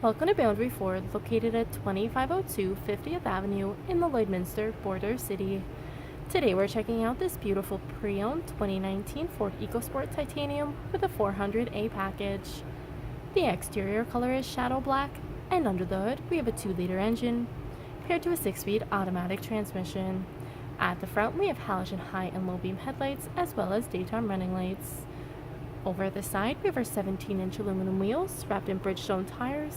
Welcome to Boundary Ford, located at 2502 50th Avenue in the Lloydminster border city. Today we're checking out this beautiful pre-owned 2019 Ford EcoSport Titanium with a 400A package. The exterior color is shadow black, and under the hood we have a 2-liter engine paired to a 6-speed automatic transmission. At the front we have halogen high and low beam headlights as well as daytime running lights. Over at the side, we have our 17-inch aluminum wheels wrapped in Bridgestone tires.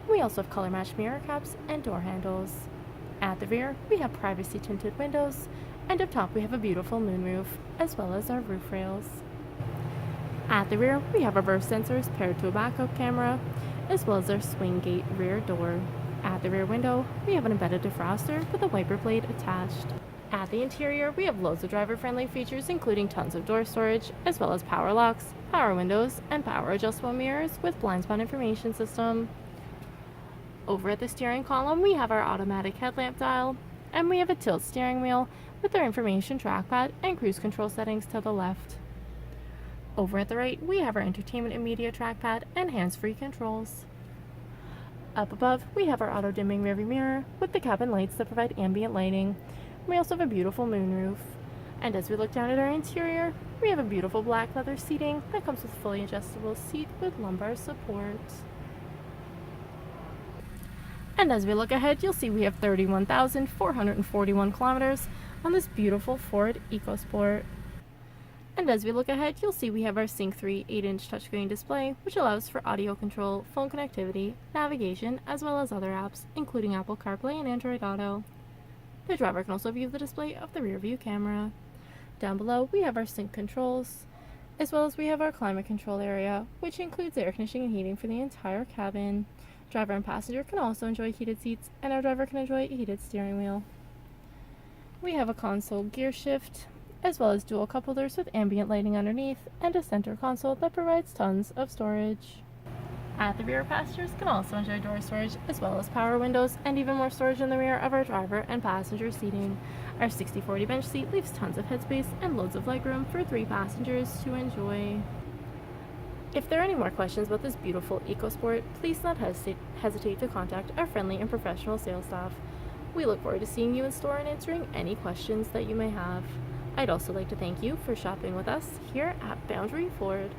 We also have color-matched mirror caps and door handles. At the rear, we have privacy tinted windows, and up top we have a beautiful moonroof, as well as our roof rails. At the rear, we have our reverse sensors paired to a backup camera, as well as our swing gate rear door. At the rear window, we have an embedded defroster with a wiper blade attached. At the interior, we have loads of driver-friendly features including tons of door storage, as well as power locks, power windows, and power adjustable mirrors with blind spot information system. Over at the steering column, we have our automatic headlamp dial, and we have a tilt steering wheel with our information trackpad and cruise control settings to the left. Over at the right, we have our entertainment and media trackpad and hands-free controls. Up above, we have our auto-dimming rearview mirror with the cabin lights that provide ambient lighting. We also have a beautiful moonroof. And as we look down at our interior, we have a beautiful black leather seating that comes with fully adjustable seat with lumbar support. And as we look ahead, you'll see we have 31,441 kilometers on this beautiful Ford EcoSport. And as we look ahead, you'll see we have our Sync 3 8-inch touchscreen display, which allows for audio control, phone connectivity, navigation, as well as other apps, including Apple CarPlay and Android Auto. The driver can also view the display of the rear view camera. Down below, we have our sync controls, as well as we have our climate control area, which includes air conditioning and heating for the entire cabin. Driver and passenger can also enjoy heated seats, and our driver can enjoy a heated steering wheel. We have a console gear shift, as well as dual cup holders with ambient lighting underneath, and a center console that provides tons of storage. At the rear, passengers can also enjoy door storage, as well as power windows, and even more storage in the rear of our driver and passenger seating. Our 60/40 bench seat leaves tons of headspace and loads of legroom for 3 passengers to enjoy. If there are any more questions about this beautiful EcoSport, please do not hesitate to contact our friendly and professional sales staff. We look forward to seeing you in store and answering any questions that you may have. I'd also like to thank you for shopping with us here at Boundary Ford.